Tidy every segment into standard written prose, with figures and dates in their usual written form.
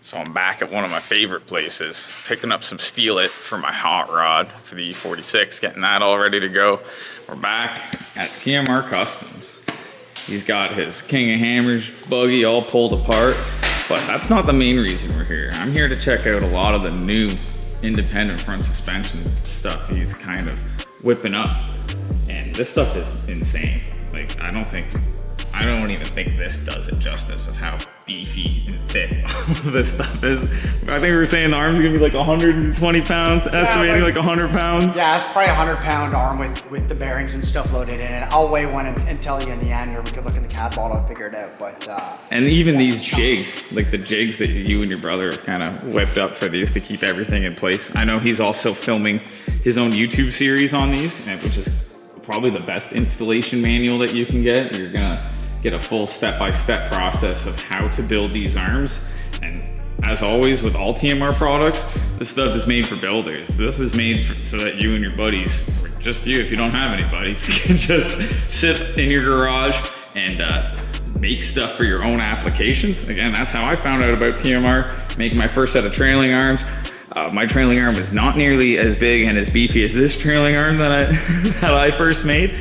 So I'm back at one of my favorite places, picking up some steelite for my hot rod for the E46, getting that all ready to go. We're back at TMR Customs. He's got his King of Hammers buggy all pulled apart, but that's not the main reason we're here. I'm here to check out a lot of the new independent front suspension stuff he's kind of whipping up. And this stuff is insane. Like, I don't even think this does it justice of how beefy and thick all of this stuff is. I think we were saying the arm's gonna be like 120 pounds, estimating like 100 pounds. Yeah, it's probably a 100-pound arm with the bearings and stuff loaded in it. I'll weigh one and tell you in the end, or we could look in the CAD model and figure it out. But and even these jigs, like the jigs that you and your brother have kind of whipped up for these to keep everything in place. I know he's also filming his own YouTube series on these, which is probably the best installation manual that you can get. You're gonna get a full step-by-step process of how to build these arms. And as always with all TMR products, this stuff is made for builders. This is made so that you and your buddies, or just you if you don't have any buddies, can just sit in your garage and make stuff for your own applications. Again, that's how I found out about TMR, making my first set of trailing arms. My trailing arm is not nearly as big and as beefy as this trailing arm that I first made,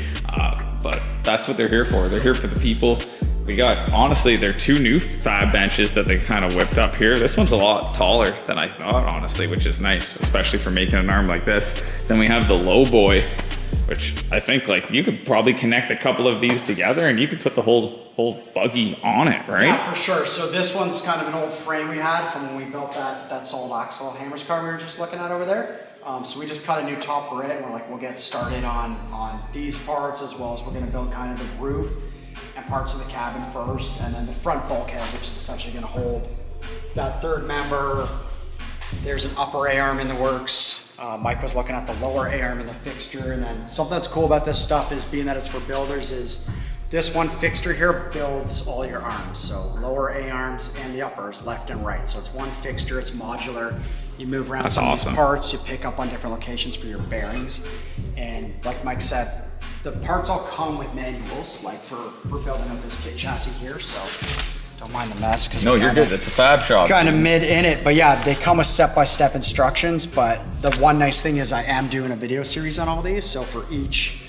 but that's what they're here for. They're here for the people. We got, honestly, they're two new fab benches that they kind of whipped up here. This one's a lot taller than I thought, honestly, which is nice, especially for making an arm like this. Then we have the low boy, which I think like you could probably connect a couple of these together and you could put the whole buggy on it, right? yeah, for sure. So this one's kind of an old frame we had from when we built that solid axle hammers car we were just looking at over there. So we just cut a new top for it, and we're like, we'll get started on these parts, as well as we're gonna build kind of the roof and parts of the cabin first, and then the front bulkhead, which is essentially gonna hold that third member. There's an upper A-arm in the works. Mike was looking at the lower A-arm in the fixture, and then something that's cool about this stuff is, being that it's for builders, is this one fixture here builds all your arms. So lower A-arms and the uppers, left and right. So it's one fixture, it's modular. You move around some of these parts, you pick up on different locations for your bearings. And like Mike said, the parts all come with manuals, like for building up this kit chassis here, so don't mind the mess. No, you're good, it's a fab shop. Kind of mid in it, but yeah, they come with step-by-step instructions, but the one nice thing is I am doing a video series on all these, so for each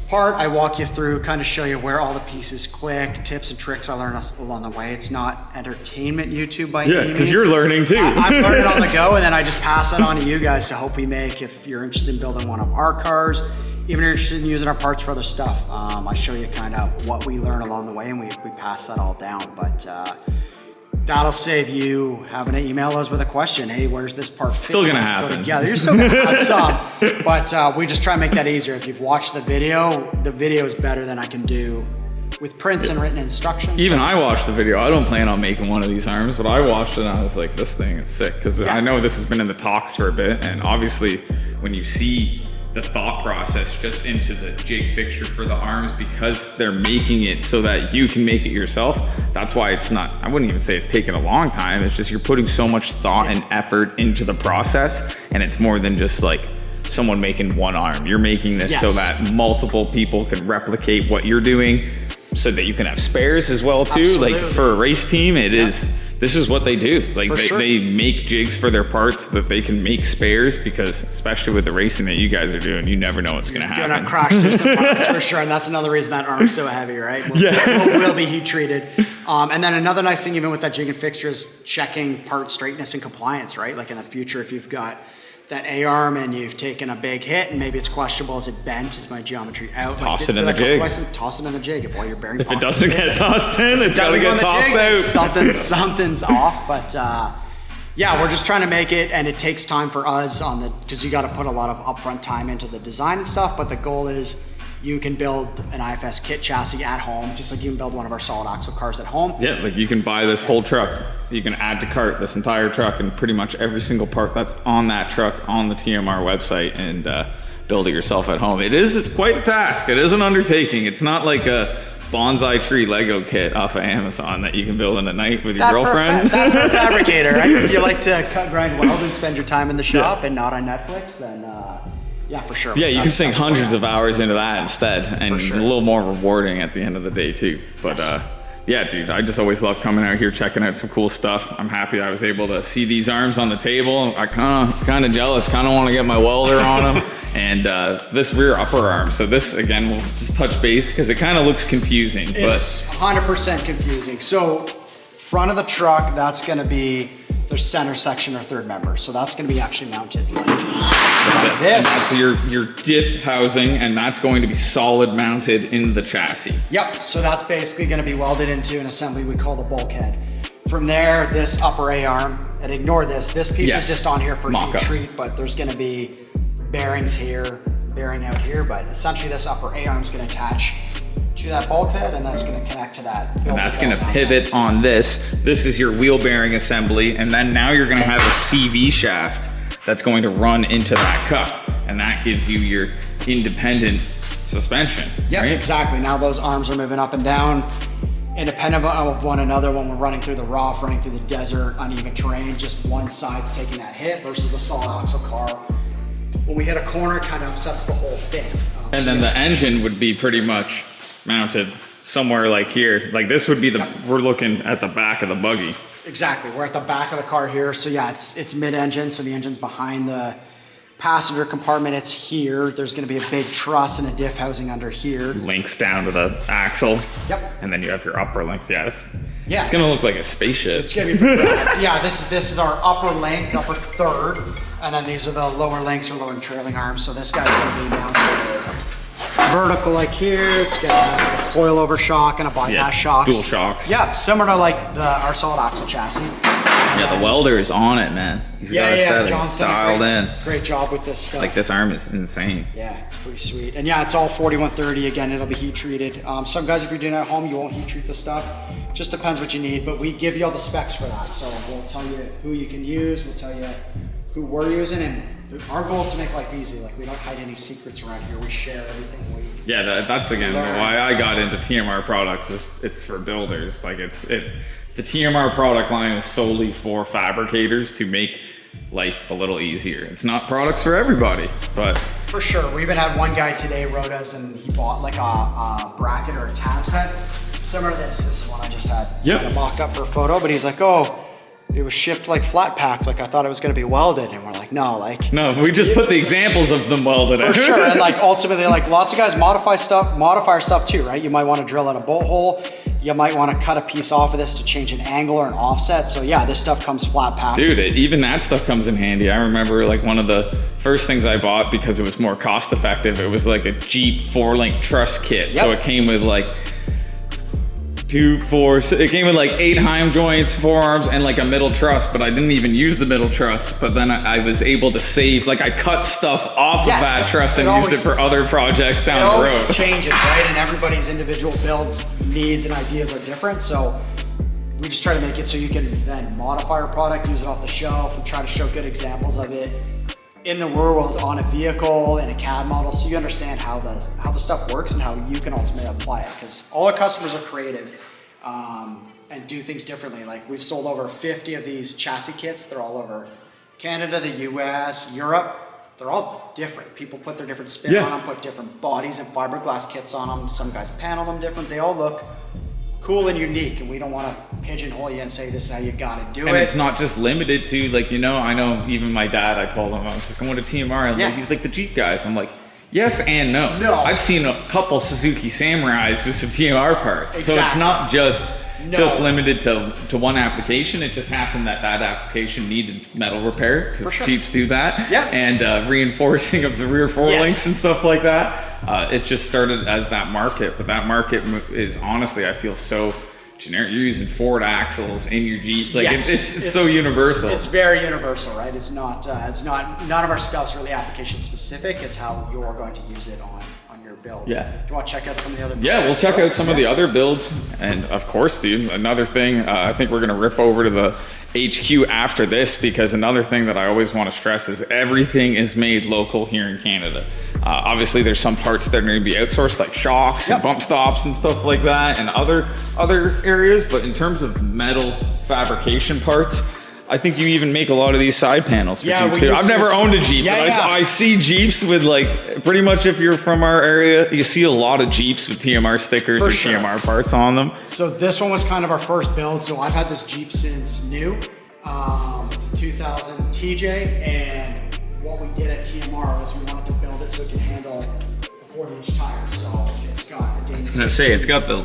part, I walk you through, kind of show you where all the pieces click, tips and tricks I learned along the way. It's not entertainment YouTube by any means. Yeah, because you're learning too. I'm learning on the go, and then I just pass that on to you guys to hopefully make, if you're interested in building one of our cars, even if you're interested in using our parts for other stuff. I show you kind of what we learn along the way, and we pass that all down. But that'll save you having to email us with a question. Hey, where's this part? Still gonna happen. Yeah, you're still gonna have some, but we just try and make that easier. If you've watched the video is better than I can do with prints and written instructions. Even I watched the video. I don't plan on making one of these arms, but I watched it and I was like, this thing is sick. Because I know this has been in the talks for a bit, and obviously when you see the thought process just into the jig fixture for the arms, because they're making it so that you can make it yourself. That's why it's not, I wouldn't even say it's taken a long time. It's just you're putting so much thought and effort into the process, and it's more than just like someone making one arm. You're making this so that multiple people can replicate what you're doing, so that you can have spares as well too. Absolutely. Like for a race team, it is, this is what they do. Like they make jigs for their parts so that they can make spares, because especially with the racing that you guys are doing, you never know what's going to happen. You're gonna crash through some parts for sure, and that's another reason that arm's so heavy, right? Will be heat treated. And then another nice thing, even with that jig and fixture, is checking part straightness and compliance, right? Like in the future, if you've got that A-arm and you've taken a big hit and maybe it's questionable, is it bent, is my geometry out? Toss it in the jig. Toss it in the jig if all your bearing. If it doesn't get tossed in, it's gotta get tossed out. Something's off, but yeah, we're just trying to make it, and it takes time for us because you got to put a lot of upfront time into the design and stuff, but the goal is you can build an IFS kit chassis at home, just like you can build one of our solid axle cars at home. Yeah, like you can buy this whole truck. You can add to cart this entire truck and pretty much every single part that's on that truck on the TMR website, and build it yourself at home. It is quite a task. It is an undertaking. It's not like a bonsai tree Lego kit off of Amazon that you can build in a night with your girlfriend. That's for a fabricator, right? If you like to cut, grind, weld, and spend your time in the shop and not on Netflix, then yeah, for sure. Yeah, you can sink hundreds of hours into that instead, and a little more rewarding at the end of the day too. But yeah, dude, I just always love coming out here, checking out some cool stuff. I'm happy I was able to see these arms on the table. I kind of jealous, kind of want to get my welder on them. And this rear upper arm. So this, again, we'll just touch base because it kind of looks confusing. It's 100% confusing. So front of the truck, that's going to be their center section or third member. So that's going to be actually mounted like this. And that's your diff housing, and that's going to be solid mounted in the chassis. Yep, so that's basically going to be welded into an assembly we call the bulkhead. From there, this upper A-arm, and ignore this piece is just on here for heat treat, but there's going to be bearings here, bearing out here, but essentially this upper A-arm is going to attach to that bulkhead, and that's going to connect to that. And that's going to pivot on this. This is your wheel bearing assembly, and then now you're going to have a CV shaft that's going to run into that cup, and that gives you your independent suspension. Yeah, right? Exactly. Now those arms are moving up and down, independent of one another when we're running through the rough, running through the desert, uneven terrain. Just one side's taking that hit versus the solid axle car. When we hit a corner, it kind of upsets the whole thing. And then the engine would be pretty much mounted somewhere like here. Like this would be we're looking at the back of the buggy. Exactly, we're at the back of the car here. So yeah, it's mid-engine, so the engine's behind the passenger compartment. It's here. There's gonna be a big truss and a diff housing under here. Links down to the axle. Yep. And then you have your upper link. Yes. Yeah. It's gonna look like a spaceship. It's gonna be pretty bad. Yeah, this is our upper link, upper third. And then these are the lower links or lower trailing arms. So this guy's gonna be mounted vertical like here. It's gonna have a coilover shock and a bypass shocks. Dual shocks. Yeah, similar to like our solid axle chassis. Yeah, the welder is on it, man. He's got it set, John's dialed in. Great job with this stuff. Like this arm is insane. Yeah, it's pretty sweet. And yeah, it's all 4130. Again, it'll be heat treated. Some guys, if you're doing it at home, you won't heat treat this stuff. Just depends what you need, but we give you all the specs for that. So we'll tell you who you can use. We'll tell you who we're using, and our goal is to make life easy. Like, we don't hide any secrets around here. We share everything Yeah, that's again why I got into TMR products. It's for builders. Like the TMR product line is solely for fabricators to make life a little easier. It's not products for everybody, but for sure. We even had one guy today wrote us, and he bought like a bracket or a tab set similar to this. This is one I just had kind of mocked up for a photo, but he's like, oh, it was shipped like flat packed, like I thought it was gonna be welded, and we're like, no, we just put the examples of them welded for sure. And like ultimately, like lots of guys modify our stuff too, right? You might want to drill out a bolt hole, you might want to cut a piece off of this to change an angle or an offset. So yeah, this stuff comes flat packed. Dude, even that stuff comes in handy. I remember like one of the first things I bought because it was more cost effective. It was like a Jeep 4-link truss kit. So it came with like 2, 4, it came with like 8 heim joints, 4 arms, and like a middle truss, but I didn't even use the middle truss. But then I was able to save, like I cut stuff off of that truss and used it for other projects down the road. Change it, right? And everybody's individual builds, needs, and ideas are different. So we just try to make it so you can then modify our product, use it off the shelf, and try to show good examples of it in the real world on a vehicle, in a CAD model, so you understand how the stuff works and how you can ultimately apply it. Because all our customers are creative and do things differently. Like we've sold over 50 of these chassis kits. They're all over Canada, the US, Europe. They're all different. People put their different spin on them, put different bodies and fiberglass kits on them. Some guys panel them different. They all look cool and unique, and we don't want to pigeonhole you and say this is how you gotta do it. And it's not just limited to like, I know even my dad, I told him, I was like, I'm going to TMR, and he's like, the Jeep guys. I'm like, yes and no. I've seen a couple Suzuki Samurais with some TMR parts. So it's not just limited to one application. It just happened that application needed metal repair, because Jeeps do that. And reinforcing of the rear forelings and stuff like that. It just started as that market, but that market is honestly, I feel so generic. You're using Ford axles in your Jeep. Like it's so universal. It's very universal, right? It's not none of our stuff's really application specific. It's how you're going to use it on your build. Yeah. Do you want to check out some of the other builds? Yeah, we'll check out some of the other builds. And of course, dude, another thing, I think we're going to rip over to the HQ after this, because another thing that I always want to stress is everything is made local here in Canada. Obviously, there's some parts that are going to be outsourced, like shocks and bump stops and stuff like that, and other areas. But in terms of metal fabrication parts, I think you even make a lot of these side panels for Yeah, Jeeps too. I've never owned a Jeep, Yeah, but yeah. I see Jeeps with like, pretty much if you're from our area, you see a lot of Jeeps with TMR stickers For or sure. TMR parts on them. So this one was kind of our first build. So I've had this Jeep since new. It's a 2000 TJ, and what we did at TMR was we wanted to build it so it can handle a 40-inch tire. So it's got a Dana. I was gonna say, it's got the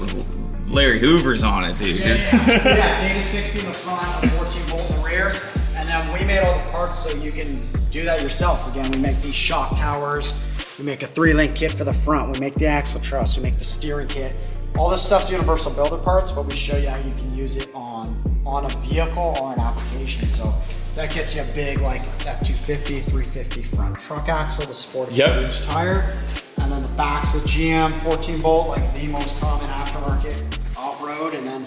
Larry Hoovers on it, dude. Yeah. So yeah, Dana 60 in the front, a 14 bolt in the rear, and then we made all the parts so you can do that yourself. Again, we make these shock towers. We make a 3-link kit for the front. We make the axle truss. We make the steering kit. All this stuff's universal builder parts, but we show you how you can use it on a vehicle or an application. So that gets you a big like F250, 350 front truck axle to support a 40-inch tire. And then the back's a GM 14 bolt, like the most common aftermarket off-road. And then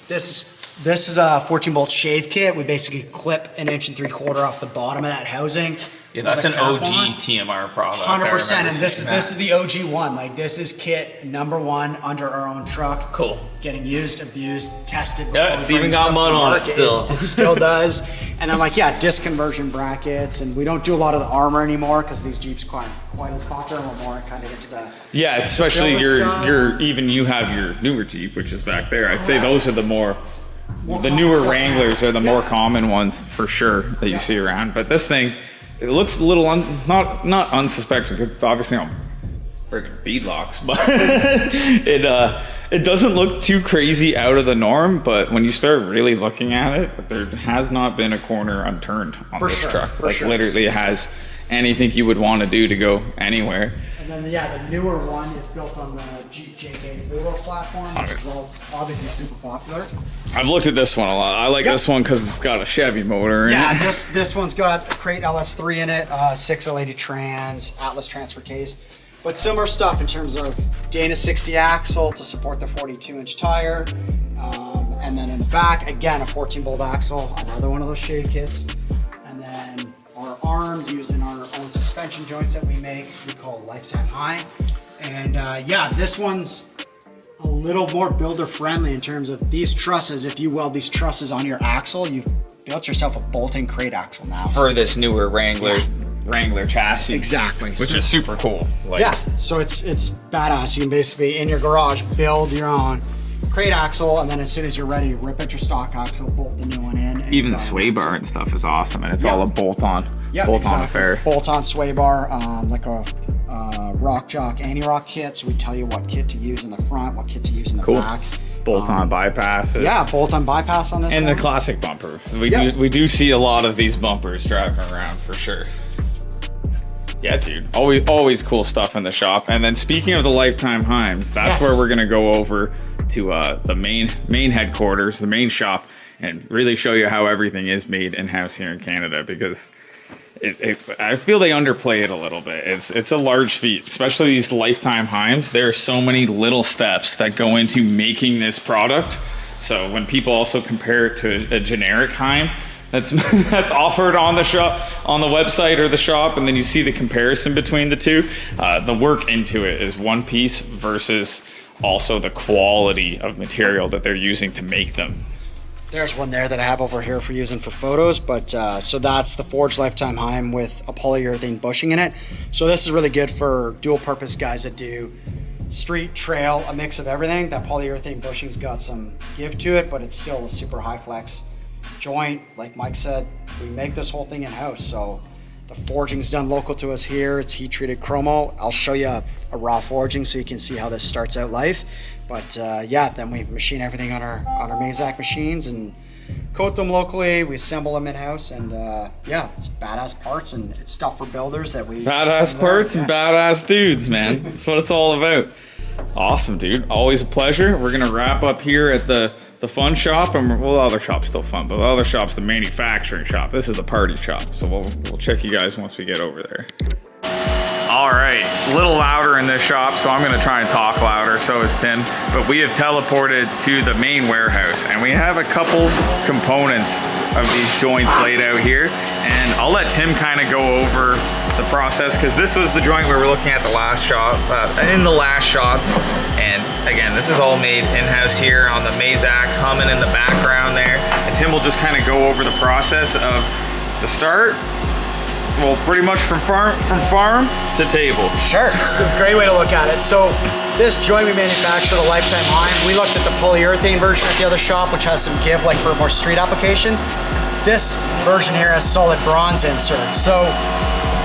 this is a 14 bolt shave kit. We basically clip 1 3/4 inch off the bottom of that housing. Yeah, that's an with a cap OG on. TMR product. 100%, and this is the OG one. Like this is kit #1 under our own truck. Cool. Getting used, abused, tested. Yeah, before it's we even bring got stuff mud to on it market. still. It still does. And then like disc conversion brackets, and we don't do a lot of the armor anymore because these Jeeps quite as popular. We're more kind of into the Yeah, especially builder stuff. you have your newer Jeep, which is back there. I'd say those are the newer common Wranglers are the Yeah. more common ones for sure that you see around. But this thing, it looks a little not unsuspecting because it's obviously on friggin' beadlocks, but it doesn't look too crazy out of the norm. But when you start really looking at it, there has not been a corner unturned on For this sure, truck. for Like sure. literally, it has anything you would want to do to go anywhere. And then the newer one is built on the Jeep JK 4 platform, which is also obviously super popular. I've looked at this one a lot. I like this one because it's got a Chevy motor in Yeah, it. this one's got a Crate LS3 in it, 6L80 trans, Atlas transfer case. But similar stuff in terms of Dana 60 axle to support the 42-inch tire. And then in the back, again, a 14 bolt axle, another one of those shave kits. And then our arms using our own suspension joints that we make, we call Lifetime Heim. And yeah, this one's a little more builder friendly in terms of these trusses. If you weld these trusses on your axle, you've built yourself a bolt-in crate axle now. For this newer Wrangler chassis. Exactly. Which is super cool. Like, Yeah, so it's badass. You can basically, in your garage, build your own crate axle, and then as soon as you're ready, rip out your stock axle, bolt the new one in. And even the you've got sway it. bar and stuff is awesome, and it's Yep. all a bolt-on Yep, affair. Bolt-on sway bar, like a Rock Jock anti-rock kit. So we tell you what kit to use in the front, what kit to use in the Cool. back. Bolt-on bypasses. Yeah, bolt-on bypass on this And one. the classic bumper. Yep. We do see a lot of these bumpers driving around for sure. Yeah, dude. Always cool stuff in the shop. And then speaking of the Lifetime Heims, that's Yes. where we're gonna go over to the main headquarters, the main shop, and really show you how everything is made in-house here in Canada, because I feel they underplay it a little bit. It's a large feat, especially these Lifetime Heims. There are so many little steps that go into making this product. So when people also compare it to a generic Heim that's that's offered on the shop, on the website or the shop, and then you see the comparison between the two, the work into it is one piece versus also the quality of material that they're using to make them. There's one there that I have over here for using for photos, but so that's the forged Lifetime Heim with a polyurethane bushing in it. So this is really good for dual purpose guys that do street, trail, a mix of everything. That polyurethane bushing's got some give to it, but it's still a super high flex joint. Like Mike said, we make this whole thing in-house. So the forging's done local to us here. It's heat treated chromo. I'll show you a raw forging so you can see how this starts out life. But yeah, then we machine everything on our Mazak machines and coat them locally. We assemble them in-house, and yeah, it's badass parts, and it's stuff for builders that we Badass parts and badass dudes, man. That's what it's all about. Awesome, dude. Always a pleasure. We're gonna wrap up here at the fun shop, and well, the other shop's still fun, but the other shop's the manufacturing shop. This is the party shop, so we'll check you guys once we get over there. All right, a little louder in this shop, so I'm gonna try and talk louder, so is Tim. But we have teleported to the main warehouse, and we have a couple components of these joints laid out here. And I'll let Tim kind of go over the process, because this was the joint we were looking at the last shot, in the last shots. And again, this is all made in-house here on the Mazaks, humming in the background there. And Tim will just kind of go over the process of the start. Well, pretty much from farm to table. Sure, it's a great way to look at it. So this joint we manufacture, the Lifetime Heim, we looked at the polyurethane version at the other shop, which has some give like for a more street application. This version here has solid bronze inserts. So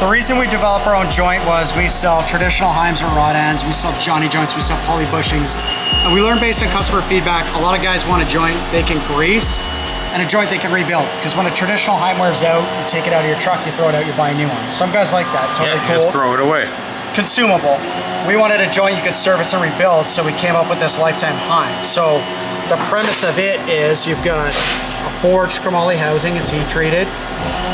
the reason we developed our own joint was we sell traditional Heims or rod ends, we sell Johnny joints, we sell poly bushings. And we learned based on customer feedback, a lot of guys want a joint they can grease and a joint they can rebuild. Because when a traditional Heim wears out, you take it out of your truck, you throw it out, you buy a new one. Some guys like that, totally yeah, cool. Just throw it away. Consumable. We wanted a joint you could service and rebuild, so we came up with this Lifetime Heim. So the premise of it is you've got a forged chromoly housing, it's heat treated.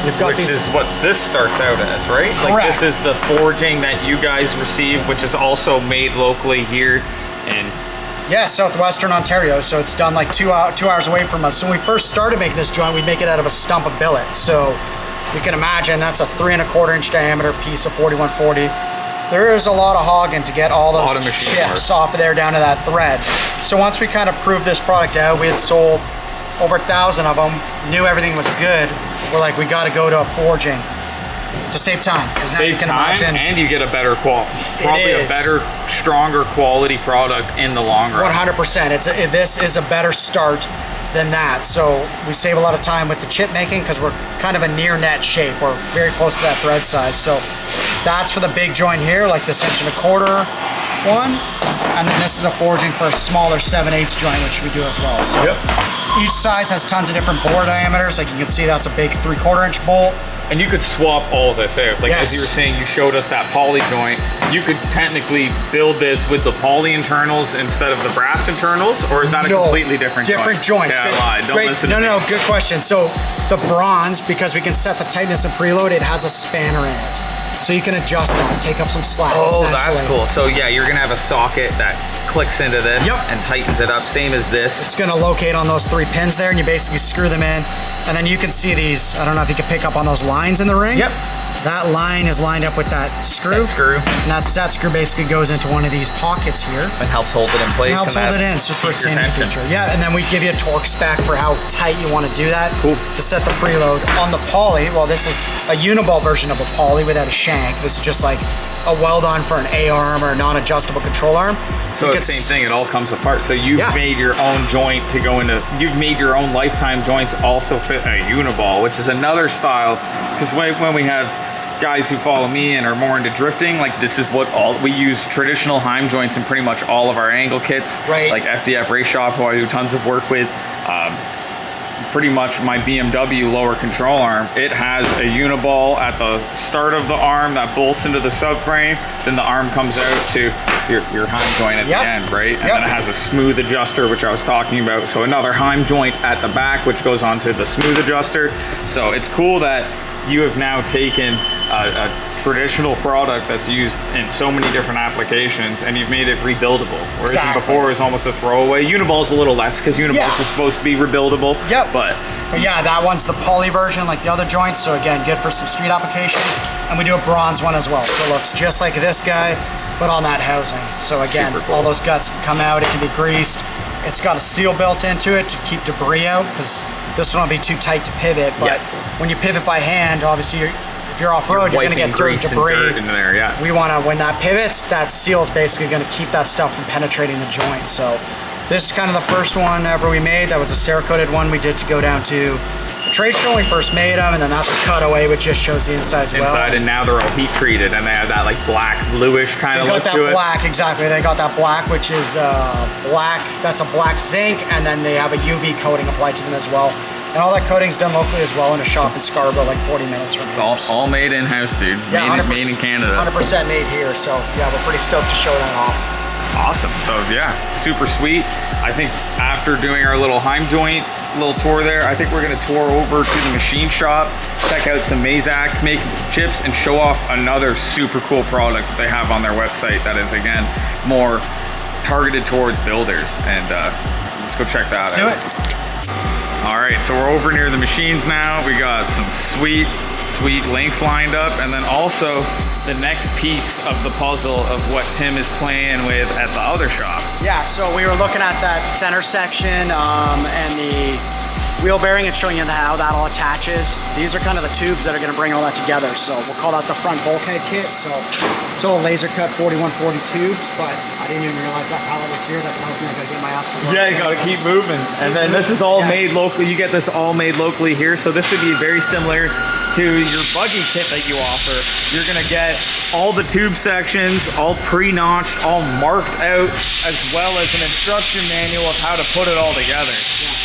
You've got which is what this starts out as, right? Correct. Like this is the forging that you guys receive, which is also made locally here in southwestern Ontario, so it's done like 2 hours away from us. So when we first started making this joint, we'd make it out of a stump of billet. So you can imagine that's a 3¼ inch diameter piece of 4140. There is a lot of hogging to get all those chips off of there down to that thread. So once we kind of proved this product out, we had sold over 1,000 of them, knew everything was good. We're like, we got to go to a forging to save time. Save time, and you get a better quality. Probably a better, stronger quality product in the long run. 100%. This is a better start than that. So we save a lot of time with the chip making because we're kind of a near net shape. We're very close to that thread size. So that's for the big joint here, like this 1¼ inch one. And then this is a forging for a smaller 7/8 joint, which we do as well. So each size has tons of different bore diameters. Like you can see, that's a big 3/4 inch bolt. And you could swap all this out. Like as you were saying, you showed us that poly joint. You could technically build this with the poly internals instead of the brass internals, or is that a completely different joint? Different joints. Yeah, I lied. Don't listen to me. No, good question. So the bronze, because we can set the tightness and preload, it has a spanner in it. So you can adjust that and take up some slack. Oh, that's cool. So yeah, you're gonna have a socket that clicks into this and tightens it up, same as this. It's gonna locate on those 3 pins there, and you basically screw them in. And then you can see these, I don't know if you can pick up on those lines in the ring. Yep. That line is lined up with that screw. Set screw. And that set screw basically goes into one of these pockets here. It helps hold it in place. It helps hold it in. It's just a retaining feature. Yeah, and then we give you a torque spec for how tight you want to do that. Cool. To set the preload. On the poly, well, this is a uniball version of a poly without a shank. This is just like a weld-on for an A-arm or a non-adjustable control arm. So it's the same thing, it all comes apart. So you've made your own joint to go into, you've made your own Lifetime joints also fit a uniball, which is another style. Because when we have guys who follow me and are more into drifting, like this is what we use traditional Heim joints in pretty much all of our angle kits. Right. Like FDF Race Shop, who I do tons of work with. Pretty much my BMW lower control arm, it has a uniball at the start of the arm that bolts into the subframe, then the arm comes out to your Heim joint at the end, right? And then it has a smooth adjuster, which I was talking about. So another Heim joint at the back, which goes onto the smooth adjuster. So it's cool that you have now taken a traditional product that's used in so many different applications and you've made it rebuildable. Whereas before it was almost a throwaway. Uniball's a little less because uniballs are supposed to be rebuildable. But yeah, that one's the poly version like the other joints. So again, good for some street application. And we do a bronze one as well. So it looks just like this guy, but on that housing. So again, all those guts can come out, it can be greased. It's got a seal built into it to keep debris out because this one will be too tight to pivot. But when you pivot by hand, obviously if you're off-road, you're gonna get dirt, debris. In there, We wanna, when that pivots, that seal is basically gonna keep that stuff from penetrating the joint. So this is kind of the first one ever we made. That was a Cerakoted one we did to go down to a trade show when we first made them, and then that's a cutaway, which just shows the insides well. And now they're all heat treated, and they have that like black, bluish kind of look to it. They got that black, exactly. They got that black, which is black. That's a black zinc, and then they have a UV coating applied to them as well. And all that coating's done locally as well in a shop in Scarborough, like 40 minutes from here. It's all made in-house, dude. Yeah, made in Canada. 100% made here, so yeah, we're pretty stoked to show that off. Awesome. So yeah, super sweet. I think after doing our little Heim joint little tour there, I think we're gonna tour over to the machine shop, check out some Mazaks making some chips, and show off another super cool product that they have on their website that is, again, more targeted towards builders. And let's go check that out. Let's do it. All right, so we're over near the machines now. We got some sweet links lined up, and then also the next piece of the puzzle of what Tim is playing with at the other shop. Yeah, so we were looking at that center section and the wheel bearing and showing you how that all attaches. These are kind of the tubes that are going to bring all that together. So we'll call that the front bulkhead kit. So it's all laser cut 4140 tubes, but I didn't even realize that pallet was here. That tells me I got to get my ass to work. Yeah, you got to keep moving. And then this is all made locally. You get this all made locally here. So this would be very similar to your buggy kit that you offer. You're going to get all the tube sections, all pre-notched, all marked out, as well as an instruction manual of how to put it all together.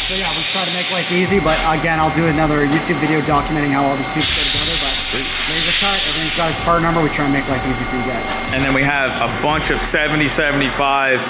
So yeah, we try to make life easy, but again, I'll do another YouTube video documenting how all these tubes go together, but laser cut, everything's got its part number. We try and make life easy for you guys. And then we have a bunch of 7075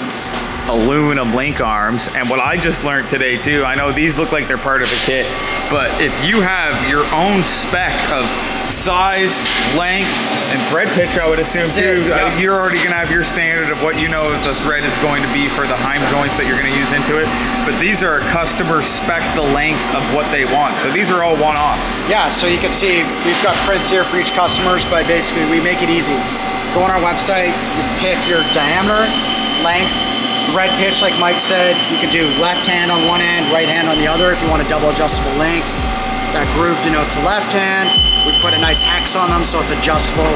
aluminum link arms. And what I just learned today too, I know these look like they're part of a kit, but if you have your own spec of size, length, and thread pitch, I would assume too, you're already gonna have your standard of what you know the thread is going to be for the heim joints that you're gonna use into it. But these are customer spec the lengths of what they want. So these are all one-offs. Yeah, so you can see we've got prints here for each customers, but basically we make it easy. Go on our website, you pick your diameter, length, thread pitch, like Mike said. You can do left hand on one end, right hand on the other if you want a double adjustable link. That groove denotes the left hand. We put a nice hex on them so it's adjustable,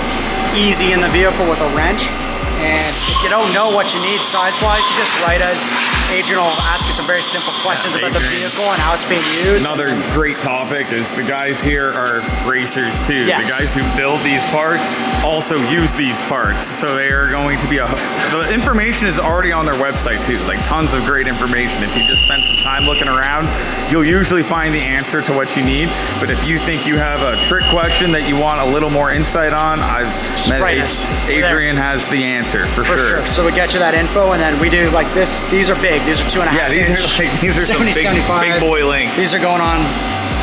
easy in the vehicle with a wrench. And if you don't know what you need size-wise, you just write us. Adrian will ask you some very simple questions about the vehicle and how it's being used. Another great topic is the guys here are racers too. Yes. The guys who build these parts also use these parts. So they are going to be the information is already on their website too. Like tons of great information. If you just spend some time looking around, you'll usually find the answer to what you need. But if you think you have a trick question that you want a little more insight on, I've met Adrian has the answer for sure. So we get you that info, and then we do like this. These are big. These are 2.5 Yeah, these are some big boy links. These are going on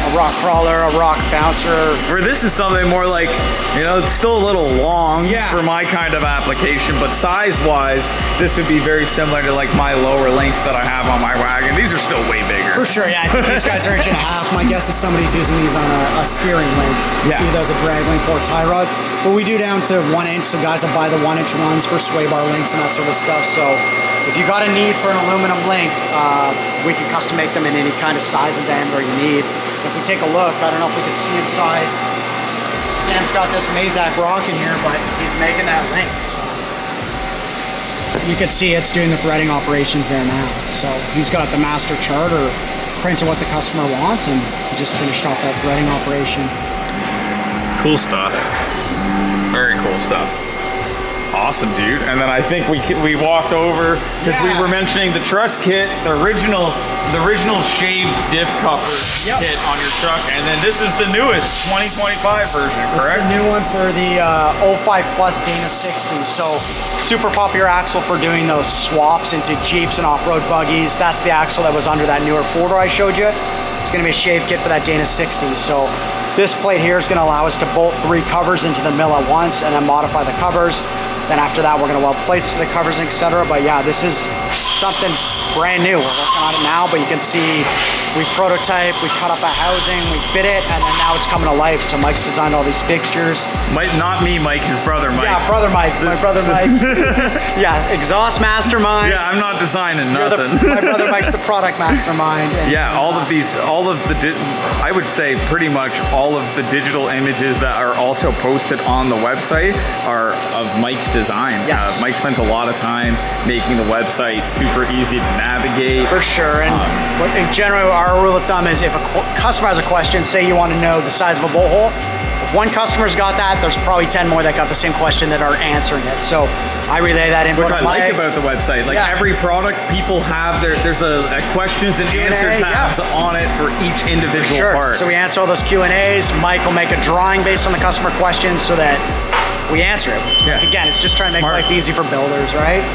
a rock crawler, a rock bouncer. Where this is something more like, you know, it's still a little long for my kind of application, but size-wise, this would be very similar to like my lower links that I have on my wagon. These are still way bigger. For sure, yeah. I think these guys are 1.5 inches. My guess is somebody's using these on a steering link, either as a drag link or a tie rod. But we do down to 1 inch, so guys will buy the 1 inch ones for sway bar links and that sort of stuff. So if you got a need for an aluminum link, we can custom make them in any kind of size and diameter you need. If we take a look, I don't know if we can see inside. Sam's got this Mazak rock in here, but he's making that link. So you can see it's doing the threading operations there now. So he's got the master chart or print of what the customer wants, and he just finished off that threading operation. Cool stuff. Very cool stuff. Awesome, dude. And then I think we walked over because we were mentioning the truss kit, the original shaved diff cover kit on your truck, and then this is the newest 2025 version, correct? This is the new one for the 05 Plus Dana 60. So super popular axle for doing those swaps into Jeeps and off-road buggies. That's the axle that was under that newer four-door I showed you. It's going to be a shave kit for that Dana 60. So this plate here is going to allow us to bolt 3 covers into the mill at once and then modify the covers. Then after that, we're going to weld plates to the covers, etc. But yeah, this is something brand new. We're working on it now, but you can see we prototype, we cut up a housing, we fit it, and then now it's coming to life. So Mike's designed all these fixtures. Mike, not me, Mike, his brother Mike. Yeah, brother Mike, my brother Mike. Yeah, exhaust mastermind. Yeah, I'm not designing nothing. My brother Mike's the product mastermind. And, yeah, I would say pretty much all of the digital images that are also posted on the website are of Mike's design. Yes. Mike spends a lot of time making the website super easy to navigate. For sure, and in general, our rule of thumb is if a customer has a question, say you want to know the size of a bolt hole, if one customer's got that, there's probably 10 more that got the same question that are answering it. So I relay that info. Which I like about the website. Like every product, people have there's a questions and answer tabs on it for each individual part. So we answer all those Q&As. Mike will make a drawing based on the customer questions so that we answer it. Yeah. Again, it's just trying to make life easy for builders, right?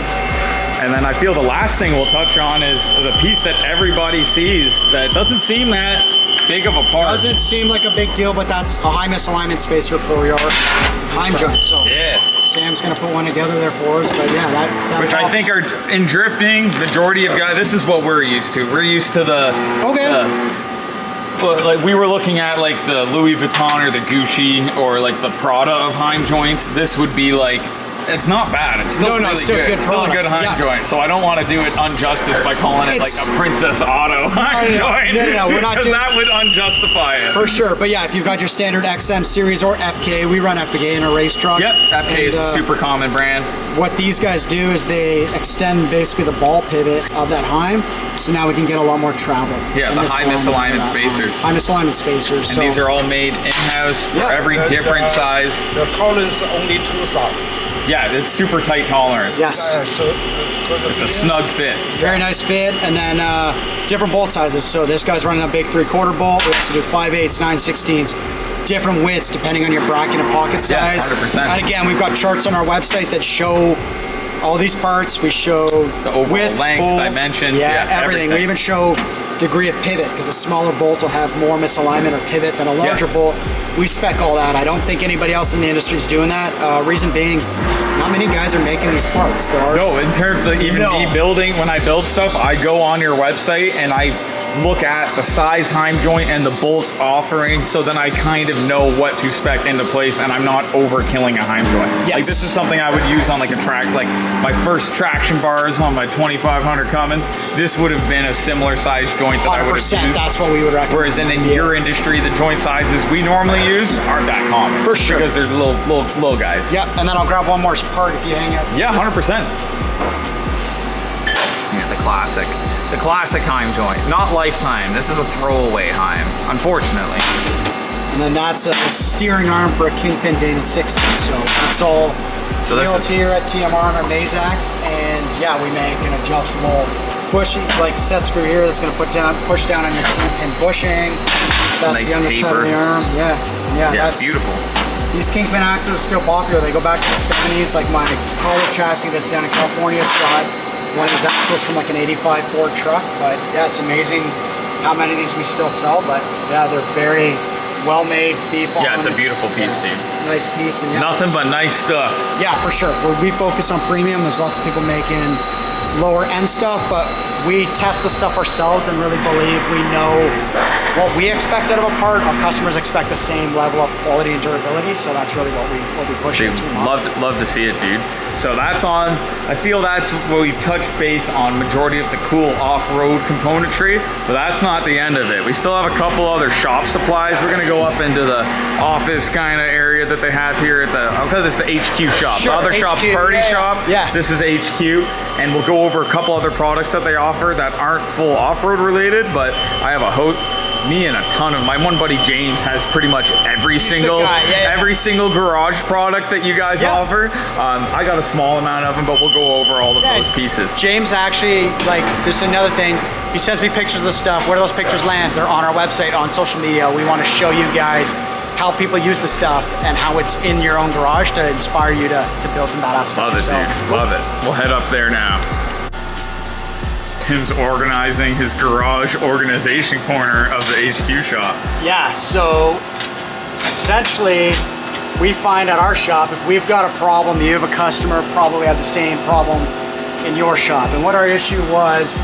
And then I feel the last thing we'll touch on is the piece that everybody sees that doesn't seem that big of a part. Doesn't seem like a big deal, but that's a high misalignment spacer for your heim joint. So Sam's gonna put one together there for us, but yeah, that which helps. I think are in drifting, majority of guys, this is what we're used to. We're used to the like we were looking at like the Louis Vuitton or the Gucci or like the Prada of heim joints. This would be like it's not bad. It's still really still good. good It's still a good heim joint. So I don't want to do it injustice by calling it like a Princess Auto heim joint. No, we're not doing that would unjustify it. For sure. But yeah, if you've got your standard XM series or FK, we run FK in a race truck. Yep, FK is a super common brand. What these guys do is they extend basically the ball pivot of that heim, so now we can get a lot more travel. Yeah, the high misalignment spacers. High misalignment spacers. And these are all made in-house for every different size. The tolerance is only 2,000. Yeah, it's super tight tolerance. Yes. It's a snug fit. Very nice fit, and then different bolt sizes. So this guy's running a big 3/4 bolt. We also do 5/8, 9/16. Different widths depending on your bracket and pocket size. Yeah, 100%. And again, we've got charts on our website that show all these parts. We show the overall width, length, bolt, dimensions, everything. We even show degree of pivot, because a smaller bolt will have more misalignment or pivot than a larger bolt. We spec all that. I don't think anybody else in the industry is doing that. Reason being, not many guys are making these parts. No, in terms of even me building, when I build stuff, I go on your website and I look at the size heim joint and the bolts offering, so then I kind of know what to spec into place and I'm not overkilling a heim joint. Yes. Like this is something I would use on like a track, like my first traction bars on my 2500 Cummins. This would have been a similar size joint that I would have used. That's what we would recommend. Whereas in your industry, the joint sizes we normally use aren't that common. For sure. Because they're little guys. Yep, and then I'll grab one more part if you hang it. Yeah, 100%. Yeah, the classic. The classic heim joint, not lifetime. This is a throwaway heim, unfortunately. And then that's a steering arm for a Kingpin Dana 60. So that's all built here at TMR on our Mazax. And yeah, we make an adjustable bushing, like set screw here that's going to push down on your Kingpin bushing. That's nice the underside taper. of the arm. Yeah, that's beautiful. These Kingpin axles are still popular. They go back to the 70s. Like my collar chassis that's down in California, it's got one of these axles from like an 85 Ford truck. But yeah, it's amazing how many of these we still sell. But yeah, they're very well-made beef on. Yeah, it's a beautiful piece, dude. Nice piece. And yeah, nothing but nice stuff. Yeah, for sure. We focus on premium. There's lots of people making lower end stuff, but we test the stuff ourselves and really believe we know what we expect out of a part. Our customers expect the same level of quality and durability, so that's really what we push into. Love to see it, dude. So that's on, I feel that's where we've touched base on majority of the cool off-road componentry, but that's not the end of it. We still have a couple other shop supplies. We're gonna go up into the office kind of area that they have here at the, I'll call this the HQ shop. Sure, the other HQ, shop's party shop. Yeah. This is HQ, and we'll go over a couple other products that they offer that aren't full off-road related, but I have a me and a ton of my one buddy James has pretty much every single garage product that you guys offer. I got a small amount of them, but we'll go over all of those pieces. James actually, like, there's another thing. He sends me pictures of the stuff. Where do those pictures land? They're on our website, on social media. We want to show you guys how people use the stuff and how it's in your own garage to inspire you to build some badass stuff. Love it, dude. Love it. We'll head up there now. Tim's organizing his garage organization corner of the HQ shop. Yeah, so essentially we find at our shop, if we've got a problem, you have a customer probably have the same problem in your shop. And what our issue was,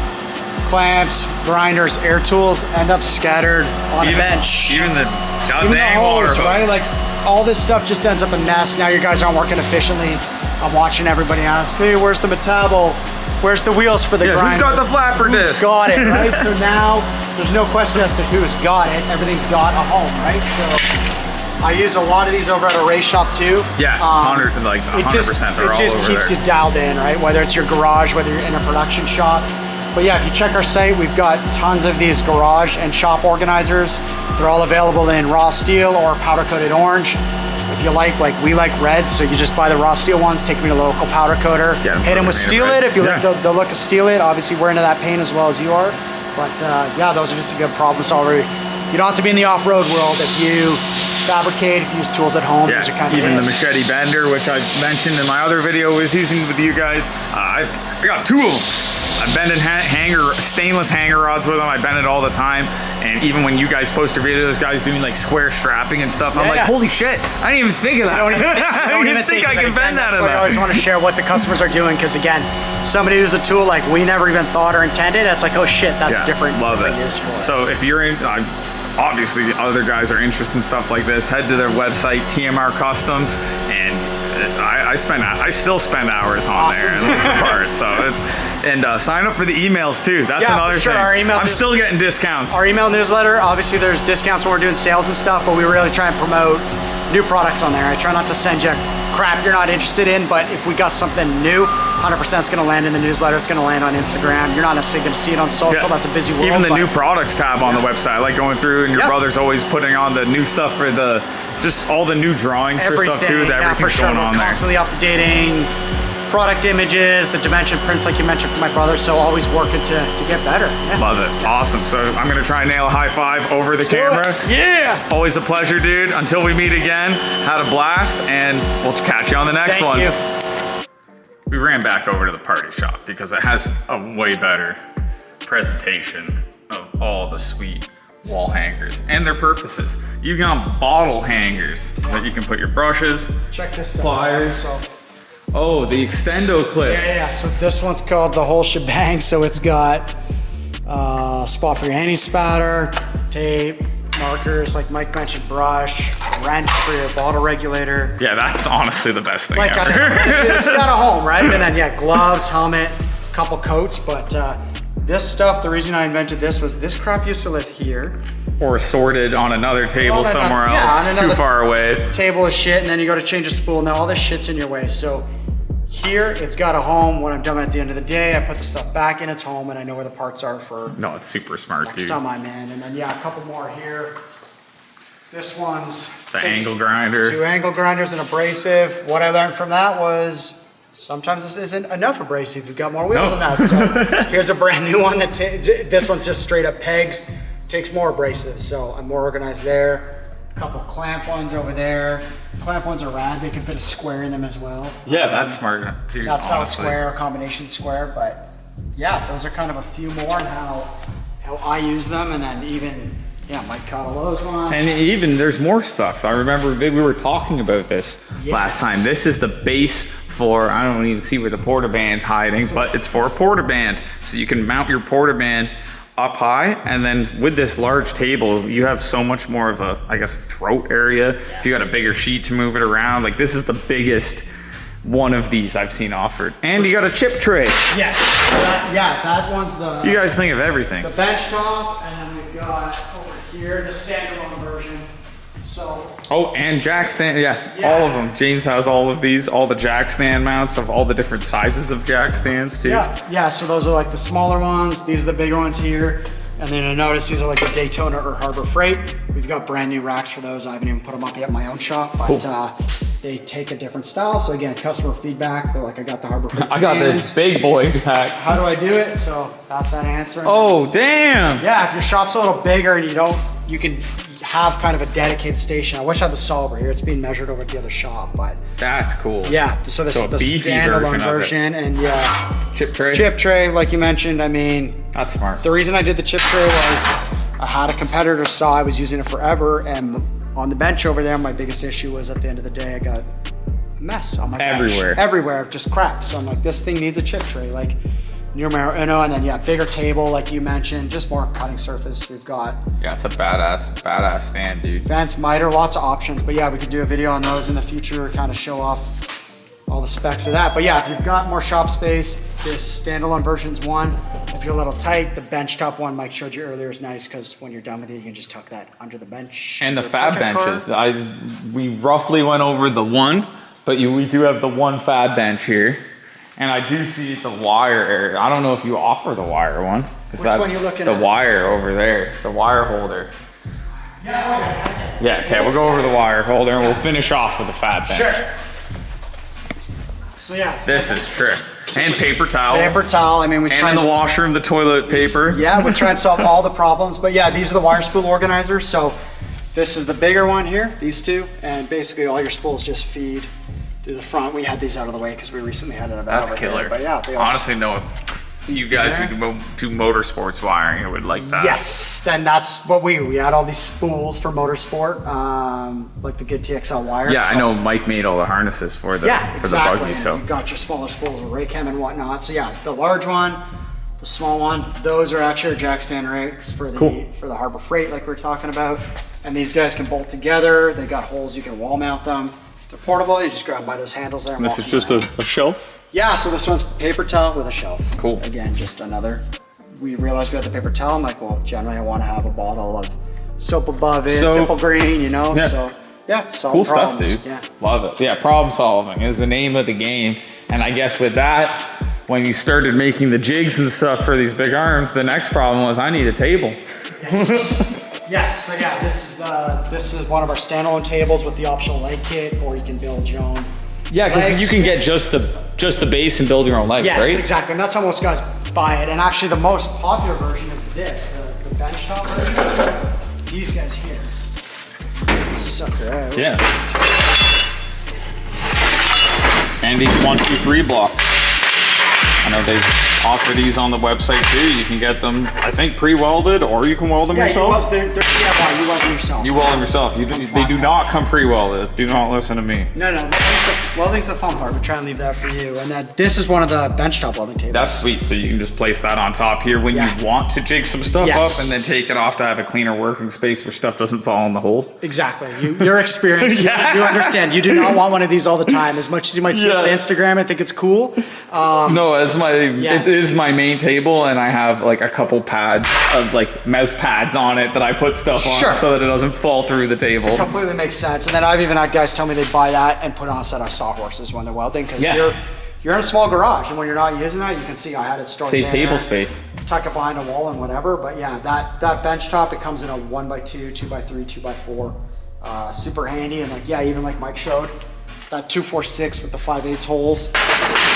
clamps, grinders, air tools end up scattered on a bench. Even the goddamn water hose. Right? Like all this stuff just ends up a mess. Now your guys aren't working efficiently. I'm watching everybody ask, hey, where's the metabo? Where's the wheels for the grinder? Who's got the flapper disc? Who's got it, right? So now there's no question as to who's got it. Everything's got a home, right? So I use a lot of these over at a race shop too. Yeah, 100%. It just keeps you dialed in, right? Whether it's your garage, whether you're in a production shop. But yeah, if you check our site, we've got tons of these garage and shop organizers. They're all available in raw steel or powder coated orange. If you like we like red, so you just buy the raw steel ones, take them to a local powder coater, hit them with steel it. If you like the look of steel it, obviously we're into that paint as well as you are. But yeah, those are just a good problem solver. You don't have to be in the off-road world if you fabricate, if you use tools at home. Yeah, those are kind of even the machete bender, which I mentioned in my other video was using with you guys. I got two of them. I bended stainless hanger rods with them. I bend it all the time. And even when you guys post your videos, guys doing like square strapping and stuff, I'm like, holy shit, I didn't even think of that. I don't even think I can bend that in there. I always want to share what the customers are doing, because again, somebody uses a tool like we never even thought or intended. It's like, oh shit, that's different. Love it. So if you're in, obviously other guys are interested in stuff like this, head to their website, TMR Customs, and I still spend hours on there and look for parts. So, sign up for the emails too. That's another thing. I'm still getting discounts. Our email newsletter, obviously there's discounts when we're doing sales and stuff, but we really try and promote new products on there. I try not to send you crap you're not interested in, but if we got something new, 100% is going to land in the newsletter. It's going to land on Instagram. You're not necessarily going to see it on social. Yeah. That's a busy world. Even the new products tab on the website, I like going through, and your brother's always putting on the new stuff for just all the new drawings for stuff too. That everything's going on there. Constantly updating product images, the dimension prints like you mentioned for my brother, so always working to get better. Yeah. Love it. Awesome. So I'm going to try and nail a high five over the camera. Yeah. Always a pleasure, dude. Until we meet again, had a blast, and we'll catch you on the next one. Thank you. We ran back over to the party shop because it has a way better presentation of all the sweet wall hangers and their purposes. You got bottle hangers that you can put your brushes, check this pliers. out. Oh, the extendo clip. Yeah. So this one's called the whole shebang. So it's got spot for your anti-spatter, tape, markers, like Mike mentioned, brush, wrench for your bottle regulator. Yeah, that's honestly the best thing ever. It's got a home, right? And then gloves, helmet, couple coats. But this stuff, the reason I invented this was this crap used to live here. Or sorted on another table somewhere else, too far away. Table of shit, and then you go to change a spool. Now all this shit's in your way. So here, it's got a home. When I'm done at the end of the day, I put the stuff back in its home, and I know where the parts are for. No, it's super smart, next time I'm in. And then a couple more here. This one's the angle grinder. 2 angle grinders and abrasive. What I learned from that was sometimes this isn't enough abrasive. We've got more wheels than that. So here's a brand new one. This one's just straight up pegs. Takes more abrasives, so I'm more organized there. A couple clamp ones over there. Clamp ones are rad. They can fit a square in them as well. Yeah, that's smart too. That's not a square, a combination square, but yeah, those are kind of a few more and how I use them, and then even Mike Catalo's one. And even there's more stuff. I remember we were talking about this last time. This is the base for, I don't even see where the portaband's hiding, but it's for a portaband, so you can mount your portaband up high, and then with this large table, you have so much more of a, I guess, throat area. If you got a bigger sheet to move it around, like this is the biggest one of these I've seen offered. And you got a chip tray. Yes, that one's the. You guys think of everything. The bench top, and then we've got over here the standalone version. So. Oh, and jack stand, all of them. James has all of these, all the jack stand mounts of all the different sizes of jack stands too. Yeah, so those are like the smaller ones. These are the bigger ones here. And then you'll notice these are like the Daytona or Harbor Freight. We've got brand new racks for those. I haven't even put them up yet in my own shop, but they take a different style. So again, customer feedback. They're like, I got the Harbor Freight I got this big boy pack. How do I do it? So that's that answer. Oh, damn. Yeah, if your shop's a little bigger and you can have kind of a dedicated station. I wish I had the saw over here. It's being measured over at the other shop, but that's cool. Yeah, so this is the standalone version, and chip tray. Chip tray, like you mentioned. I mean, that's smart. The reason I did the chip tray was I had a competitor saw. I was using it forever, and on the bench over there, my biggest issue was at the end of the day, I got a mess on my bench. Everywhere, just crap. So I'm like, this thing needs a chip tray, like. And then bigger table like you mentioned, just more cutting surface we've got. Yeah, it's a badass stand, dude. Fence, miter, lots of options, but we could do a video on those in the future, kind of show off all the specs of that. But if you've got more shop space, this standalone version's one. If you're a little tight, the bench top one Mike showed you earlier is nice because when you're done with it, you can just tuck that under the bench. And the fab benches, we roughly went over the one, but we do have the one fab bench here. And I do see the wire area. I don't know if you offer the wire one. Which one are you looking at? The wire over there, the wire holder. Yeah, okay, we'll go over the wire holder and we'll finish off with the fab bench. Sure. So this is trick. And paper towel. Paper towel, I mean we try and in the washroom, the toilet paper. Yeah, we try and solve all the problems. But these are the wire spool organizers. So this is the bigger one here, these two. And basically all your spools just feed through the front. We had these out of the way because we recently had an event. That's killer. There, but honestly, no. You guys who do motorsports wiring, I would like that. Yes, then that's what we had all these spools for motorsport, like the good TXL wire. Yeah, so. I know Mike made all the harnesses for the the buggy. So you got your smaller spools with Raychem and whatnot. So the large one, the small one, those are actually our jack stand rigs for the Harbor Freight, like we were talking about. And these guys can bolt together. They got holes you can wall mount them. They're portable. You just grab by those handles there. And This walk is just around. a shelf? Yeah, so this one's paper towel with a shelf. Cool. Again, just another. We realized we had the paper towel. I'm like, well, generally I want to have a bottle of soap above it, So- simple green, you know? Yeah. So, yeah, solve Cool problems. stuff, dude. Yeah. Love it. Yeah, problem solving is the name of the game. And I guess with that, when you started making the jigs and stuff for these big arms, the next problem was I need a table. Yes, so yeah, this is one of our standalone tables with the optional leg kit, or you can build your own. Yeah, because legs. you can get just the base and build your own legs, Yes, right? exactly, and that's how most guys buy it. And actually, the most popular version is this, the bench top version. These guys here. Sucker out. Yeah. And these 1, 2, 3 blocks. I know they offer these on the website too. You can get them, I think, pre-welded, or you can weld them Yeah, yourself. they're DIY, you weld them yourself. You weld them yourself. They do not come pre-welded. Do not listen to me. No, welding's the fun part. We try and leave that for you. And then this is one of the benchtop welding tables. That's sweet. So you can just place that on top here when Yeah. you want to jig some stuff Yes. up, and then take it off to have a cleaner working space where stuff doesn't fall in the hole. Exactly. Your experience. Yeah. You understand. You do not want one of these all the time. As much as you might see it on Yeah. Instagram, I think it's cool. No, Yeah, it is my main table, and I have like a couple pads of like mouse pads on it that I put stuff on Sure. so that it doesn't fall through the table. Completely makes sense. And then I've even had guys tell me they buy that and put on a set of sawhorses when they're welding, because Yeah. you're in a small garage, and when you're not using that, you can see I had it stored Save there, table space. tuck it behind a wall and whatever. But yeah, that bench top, it comes in a 1x2, 2x3, 2x4, super handy. And like, yeah, even like Mike showed, that 246 with the 5/8 holes.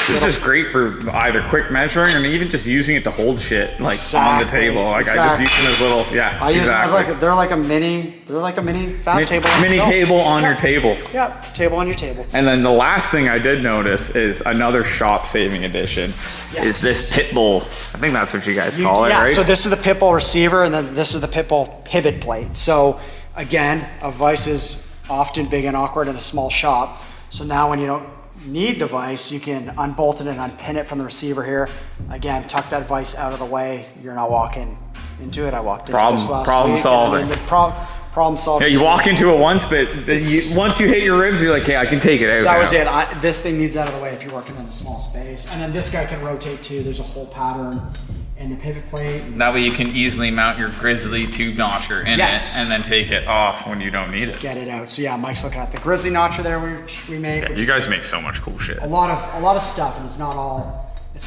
It's just great for either quick measuring or even just using it to hold shit like on the Exactly, table. Like I exactly. just use them as little, I use them as exactly. they're like a mini fab table. in Mini itself. table on your table. Yeah, table on your table. And then the last thing I did notice is another shop saving addition Yes. is this pit bull. I think that's what you guys call it, Yeah, right? so this is the pit bull receiver, and then this is the pit bull pivot plate. So again, a vise is often big and awkward in a small shop. So now when you don't need the vise, you can unbolt it and unpin it from the receiver here. Again, tuck that vise out of the way. You're not walking into it. I walked into this last Problem week, solving. and I mean, problem solving. Yeah, you walk into it once, but once you hit your ribs, you're like, hey, I can take it out That now. was it. This thing needs out of the way if you're working in a small space. And then this guy can rotate too. There's a whole pattern in the pivot plate. That way you can easily mount your Grizzly tube notcher in Yes. it and then take it off when you don't need it. Get it out. So yeah, Mike's looking at the Grizzly notcher there, which we make. Yeah, you guys make so much cool shit. A lot of stuff, and it's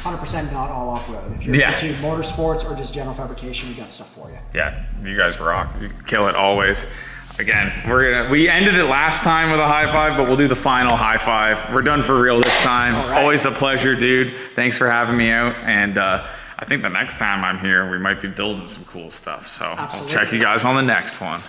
100% not all off-road. If you're Yeah. into motorsports or just general fabrication, we got stuff for you. Yeah, you guys rock. You kill it always. Again, we ended it last time with a high five, but we'll do the final high five. We're done for real this time. All right. Always a pleasure, dude. Thanks for having me out. And I think the next time I'm here, we might be building some cool stuff. So I'll Absolutely. check you guys on the next one.